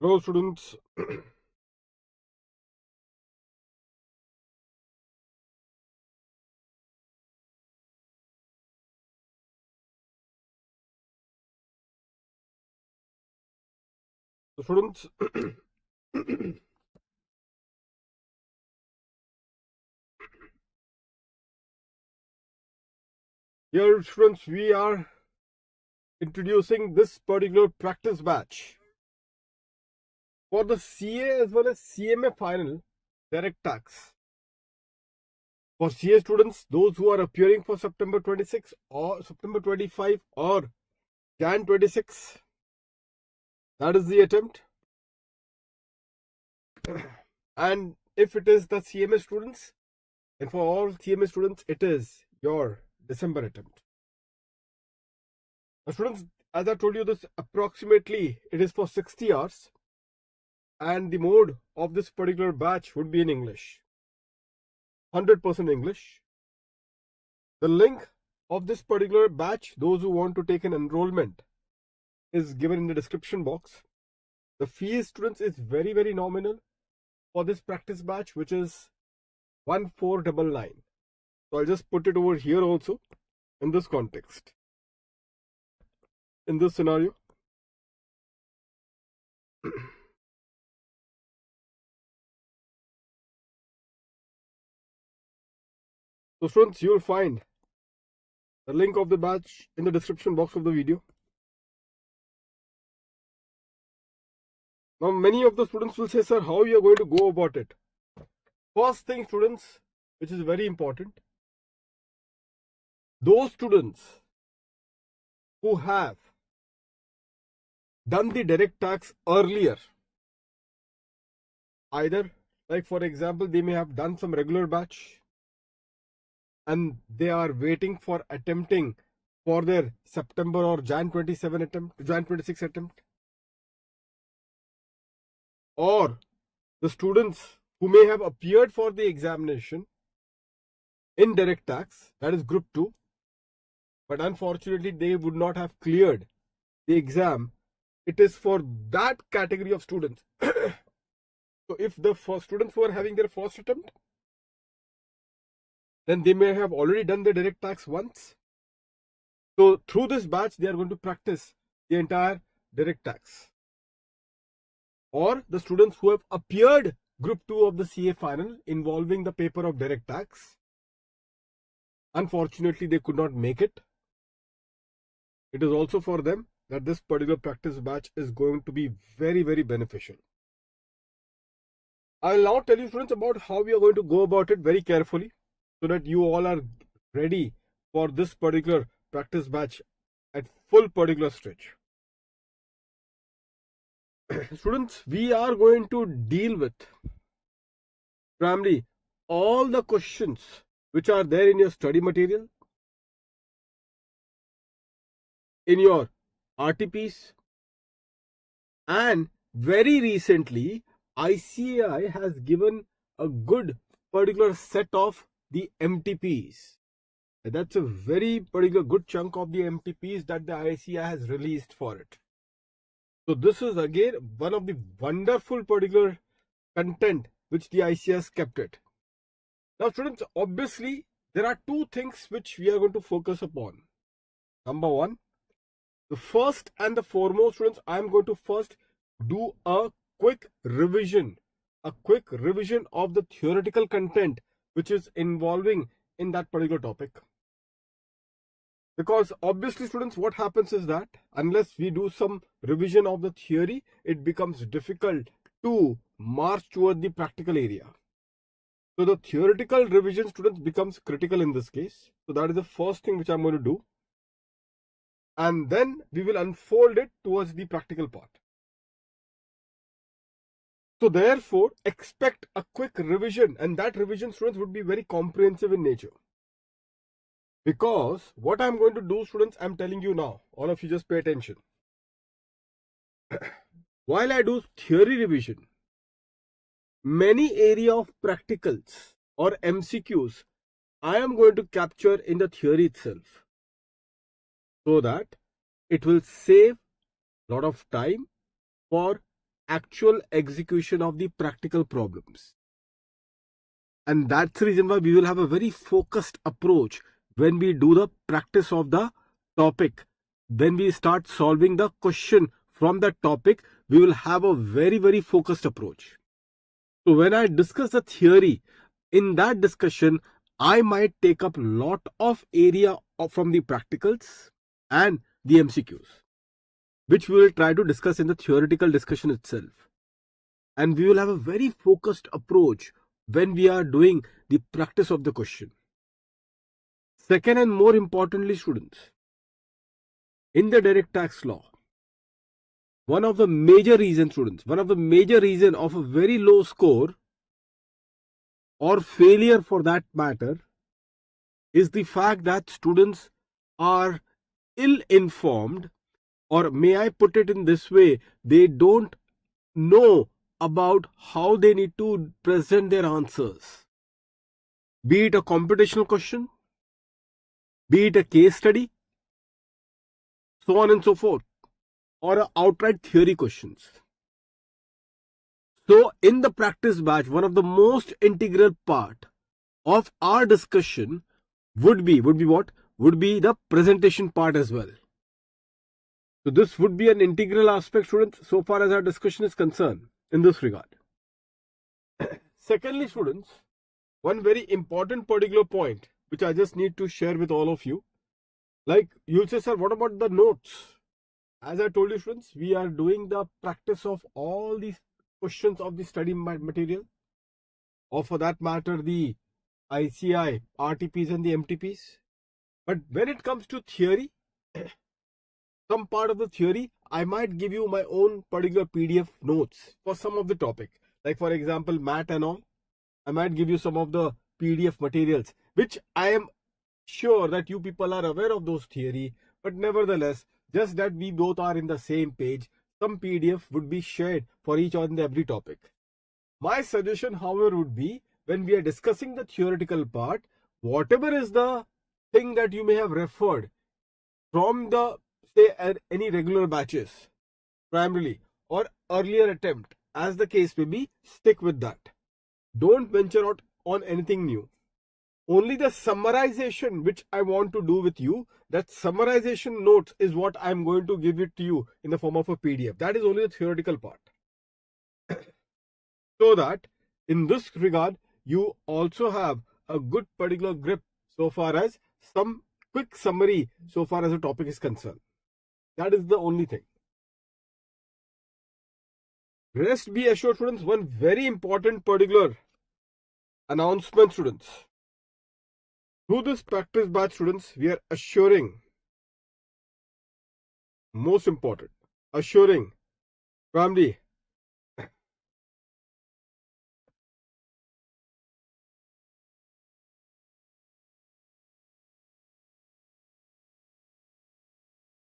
Hello, students. So, students, here, students, we are introducing this particular practice batch for the CA as well as CMA final direct tax. For CA students, those who are appearing for September 26 or September 25 or Jan 26, that is the attempt. And if it is the CMA students, and for all CMA students, it is your December attempt. Now, students, as I told you, this approximately it is for 60 hours, and the mode of this particular batch would be in English, 100% English. The link of this particular batch, those who want to take an enrollment, is given in the description box. The fee, students, is very, very nominal for this practice batch, which is 1499. So I'll just put it over here also in this context. In this scenario, so students, you will find the link of the batch in the description box of the video. Now, many of the students will say, sir, how you are going to go about it? First thing, students, which is very important, those students who have done the direct tax earlier, either like for example, they may have done some regular batch and they are waiting for attempting for their September or Jan 27 attempt, Jan 26 attempt, or the students who may have appeared for the examination in direct tax, that is group 2, but unfortunately they would not have cleared the exam. It is for that category of students. So if the students who are having their first attempt, then they may have already done the direct tax once. So through this batch, they are going to practice the entire direct tax. Or the students who have appeared group 2 of the CA final involving the paper of direct tax, unfortunately they could not make it. It is also for them that this particular practice batch is going to be very, very beneficial. I will now tell you, students, about how we are going to go about it very carefully so that you all are ready for this particular practice batch at full particular stretch. Students, we are going to deal with primarily all the questions which are there in your study material, in your RTPs, and very recently ICAI has given a good particular set of the MTPs. That's a very particular good chunk of the MTPs that the ICAI has released for it. So this is again one of the wonderful particular content which the ICAI has kept it. Now students, obviously there are two things which we are going to focus upon. Number one, the first and the foremost, students, I am going to first do a quick revision of the theoretical content which is involving in that particular topic. Because obviously, students, what happens is that unless we do some revision of the theory, it becomes difficult to march toward the practical area. So the theoretical revision, students, becomes critical in this case. So that is the first thing which I'm going to do. And then we will unfold it towards the practical part. So therefore, expect a quick revision, and that revision, students, would be very comprehensive in nature. Because what I'm going to do, students, I'm telling you now, all of you just pay attention. While I do theory revision, many area of practicals or MCQs I am going to capture in the theory itself, so that it will save a lot of time for actual execution of the practical problems. And that's the reason why we will have a very focused approach when we do the practice of the topic. When we start solving the question from the topic, we will have a very, very focused approach. So when I discuss the theory, in that discussion, I might take up a lot of area from the practicals and the MCQs, which we will try to discuss in the theoretical discussion itself. And we will have a very focused approach when we are doing the practice of the question. Second, and more importantly, students, in the direct tax law, one of the major reasons of a very low score or failure for that matter is the fact that students are ill-informed, or may I put it in this way, they don't know about how they need to present their answers. Be it a computational question, be it a case study, so on and so forth, or outright theory questions. So in the practice batch, one of the most integral part of our discussion would be what? Would be the presentation part as well. So this would be an integral aspect, students, so far as our discussion is concerned in this regard. Secondly, students, one very important particular point which I just need to share with all of you. Like, you'll say, sir, what about the notes? As I told you, students, we are doing the practice of all these questions of the study material, or for that matter, the ICI, RTPs and the MTPs. But when it comes to theory, some part of the theory, I might give you my own particular PDF notes for some of the topic. Like for example, math and all. I might give you some of the PDF materials, which I am sure that you people are aware of those theory, but nevertheless, just that we both are in the same page, some PDF would be shared for each and every topic. My suggestion, however, would be when we are discussing the theoretical part, whatever is the thing that you may have referred from the, say, any regular batches, primarily, or earlier attempt, as the case may be, stick with that. Don't venture out on anything new. Only the summarization which I want to do with you, that summarization notes is what I'm going to give it to you in the form of a PDF. That is only the theoretical part. So that in this regard, you also have a good particular grip so far as some quick summary so far as the topic is concerned. That is the only thing. Rest be assured, students, one very important particular announcement, students. Through this practice batch, students, we are assuring, most important, assuring family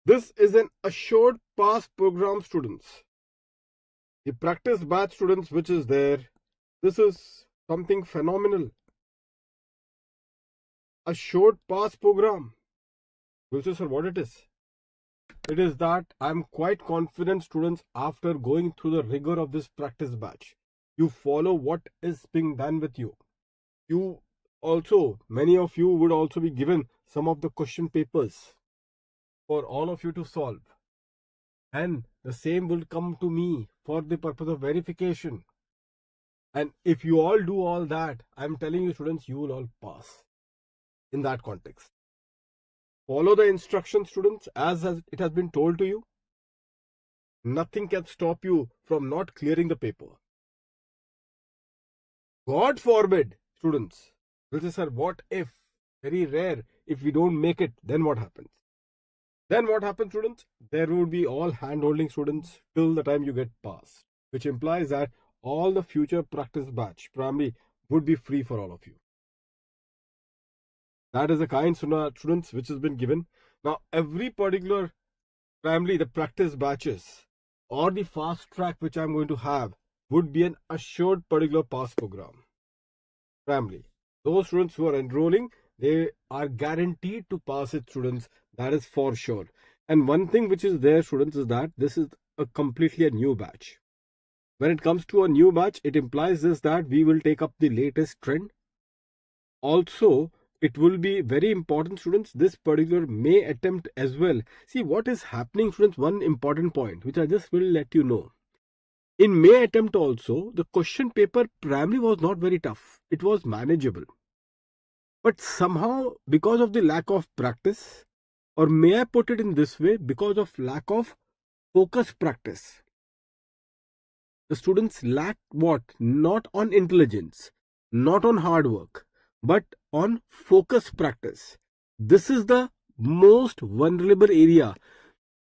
this is an assured pass program, students. The practice batch, students, which is there, this is something phenomenal. Assured pass program. We'll say, sir, what it is? It is that I'm quite confident, students, after going through the rigor of this practice batch, you follow what is being done with you. You also, many of you would also be given some of the question papers for all of you to solve. And the same will come to me for the purpose of verification. And if you all do all that, I'm telling you, students, you will all pass in that context. Follow the instructions, students, as it has been told to you. Nothing can stop you from not clearing the paper. God forbid, students, will say, sir, what if? Very rare. If we don't make it, then what happens? Then what happens, students? There would be all hand-holding, students, till the time you get passed, which implies that all the future practice batch primary would be free for all of you. That is the kind, students, which has been given. Now, every particular primary, the practice batches or the fast track which I'm going to have, would be an assured particular pass program. Family. Those students who are enrolling, they are guaranteed to pass it, students. That is for sure. And one thing which is there, students, is that this is a completely a new batch. When it comes to a new batch, it implies this that we will take up the latest trend. Also, it will be very important, students, this particular May attempt as well. See what is happening, students. One important point which I just will let you know. In May attempt also, the question paper primarily was not very tough. It was manageable. But somehow, because of the lack of practice, or may I put it in this way, because of lack of focus practice, the students lack what? Not on intelligence, not on hard work, but on focus practice. This is the most vulnerable area.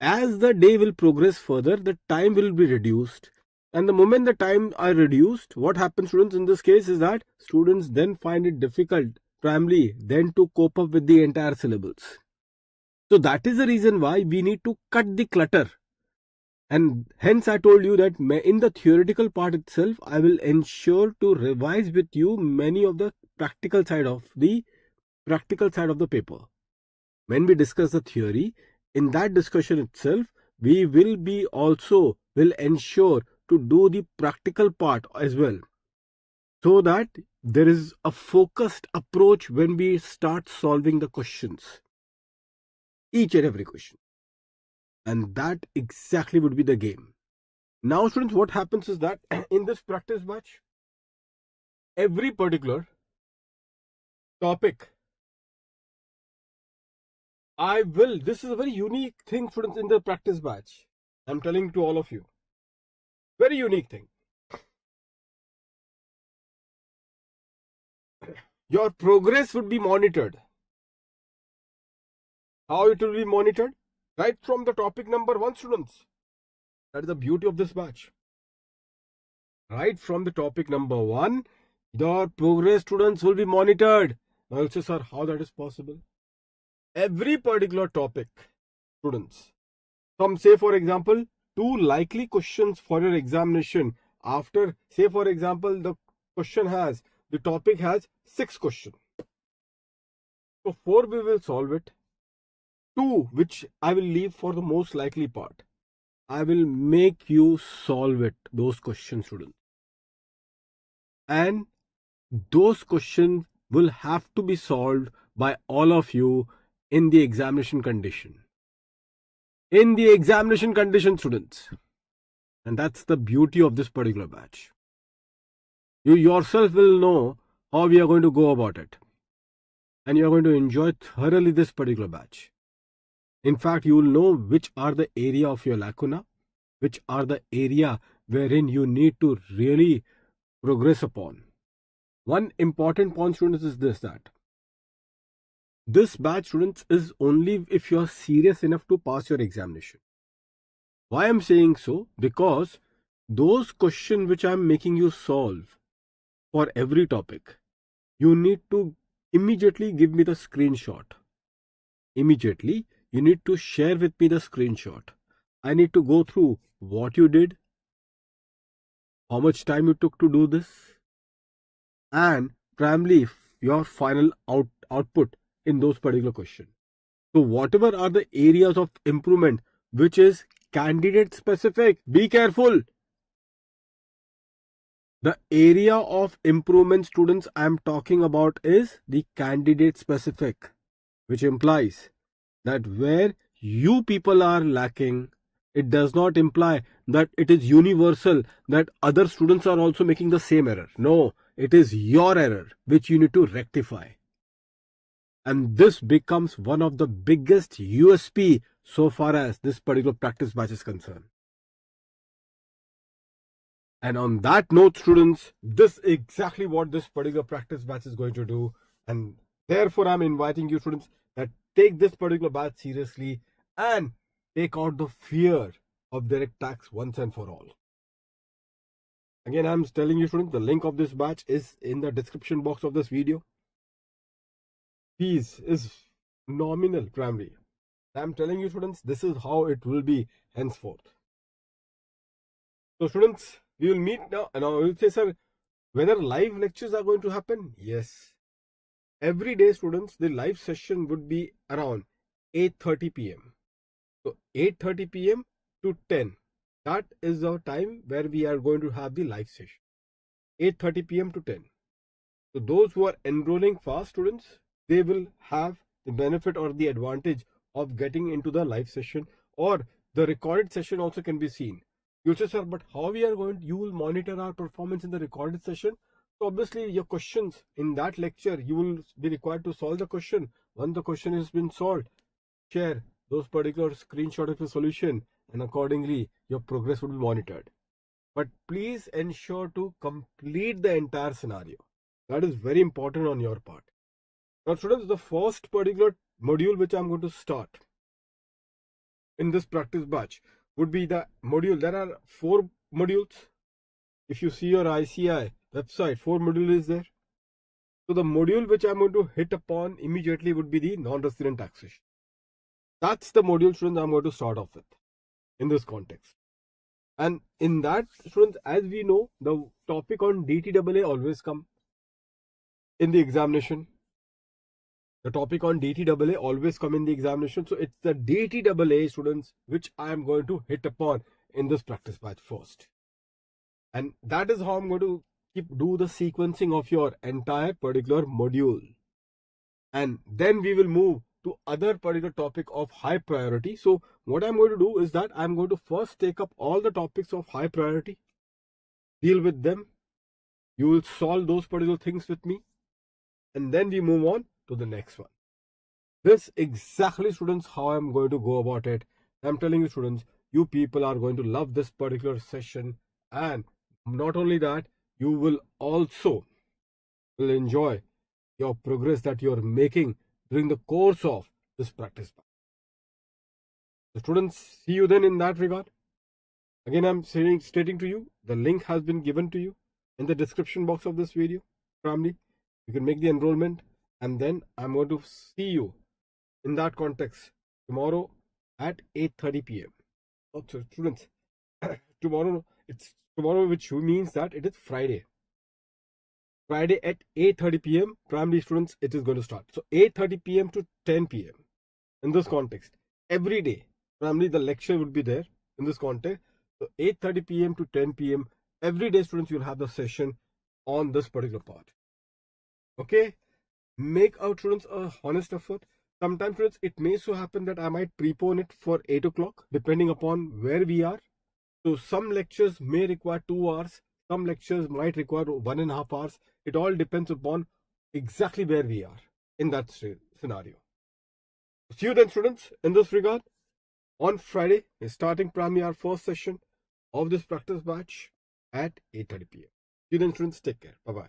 As the day will progress further, the time will be reduced. And the moment the time are reduced, what happens, students, in this case is that students then find it difficult, primarily, then to cope up with the entire syllabus. So that is the reason why we need to cut the clutter. And hence I told you that in the theoretical part itself, I will ensure to revise with you many of the practical side of the paper. When we discuss the theory, in that discussion itself, we will ensure to do the practical part as well, so that there is a focused approach when we start solving the questions, each and every question. And that exactly would be the game. Now, students, what happens is that in this practice batch, every particular topic, this is a very unique thing, students, in the practice batch. I'm telling to all of you. Very unique thing. Your progress would be monitored. How it will be monitored? Right from the topic number 1, students. That is the beauty of this batch. Right from the topic number 1, your progress, students, will be monitored. Now you'll say, sir, how that is possible? Every particular topic, students, from, say for example, 2 likely questions for your examination. After, say for example, the topic has 6 questions. So 4 we will solve it. 2 which I will leave for the most likely part. I will make you solve it, those questions, students. And those questions will have to be solved by all of you in the examination condition. In the examination condition, students. And that's the beauty of this particular batch. You yourself will know how we are going to go about it. And you are going to enjoy thoroughly this particular batch. In fact, you will know which are the area of your lacuna, which are the area wherein you need to really progress upon. One important point, students, is that this batch, students, is only if you are serious enough to pass your examination. Why I'm saying so? Because those questions which I'm making you solve for every topic, you need to immediately give me the screenshot. Immediately, you need to share with me the screenshot. I need to go through what you did, how much time you took to do this, and primarily your final output in those particular questions. So whatever are the areas of improvement which is candidate specific, be careful. The area of improvement, students, I am talking about is the candidate specific, which implies that where you people are lacking, it does not imply that it is universal, that other students are also making the same error. No, it is your error which you need to rectify. And this becomes one of the biggest USP so far as this particular practice batch is concerned. And on that note, students, this is exactly what this particular practice batch is going to do. And therefore, I'm inviting you, students, that take this particular batch seriously and take out the fear of direct tax once and for all. Again, I'm telling you, students, the link of this batch is in the description box of this video. Fees is nominal primarily. I'm telling you, students, this is how it will be henceforth. So, students, we will meet now. And I will say, sir, whether live lectures are going to happen? Yes. Every day, students, the live session would be around 8:30 p.m. So 8:30 p.m. to 10. That is the time where we are going to have the live session. 8:30 p.m. to 10. So those who are enrolling fast, students, they will have the benefit or the advantage of getting into the live session, or the recorded session also can be seen. You'll say, sir, but how we are going, you will monitor our performance in the recorded session? So obviously your questions in that lecture, you will be required to solve the question. Once the question has been solved, share those particular screenshot of the solution, and accordingly your progress will be monitored. But please ensure to complete the entire scenario. That is very important on your part. Now students, the first particular module which I'm going to start in this practice batch would be the module. There are 4 modules. If you see your ICI website, 4 modules is there. So the module which I'm going to hit upon immediately would be the non-resident taxation. That's the module, students, I'm going to start off with in this context. And in that, students, as we know, the topic on DTAA always come in the examination. The topic on DTAA always come in the examination. So it's the DTAA, students, which I am going to hit upon in this practice batch first. And that is how I'm going to do the sequencing of your entire particular module. And then we will move to other particular topic of high priority. So what I'm going to do is that I'm going to first take up all the topics of high priority, deal with them. You will solve those particular things with me, and then we move on to the next one. This exactly, students, how I'm going to go about it. I'm telling you, students, you people are going to love this particular session, and not only that, you will also enjoy your progress that you're making during the course of this practice. The students, see you then in that regard. Again, I'm stating to you, the link has been given to you in the description box of this video. Family, you can make the enrollment, and then I'm going to see you in that context tomorrow at 8:30 p.m. So students, tomorrow, which means that it is Friday at 8:30 p.m. primary students, it is going to start. So 8:30 p.m. to 10 p.m. in this context, every day primary the lecture would be there in this context. So 8:30 p.m. to 10 p.m. every day, students, you'll have the session on this particular part. Okay, make out, students, a honest effort. Sometimes, students, it may so happen that I might prepone it for 8 o'clock depending upon where we are. So some lectures may require 2 hours, some lectures might require 1.5 hours. It all depends upon exactly where we are in that scenario. See you then, students, in this regard. On Friday, we're starting primary our first session of this practice batch at 8:30 p.m. See you then, students. Take care. Bye-bye.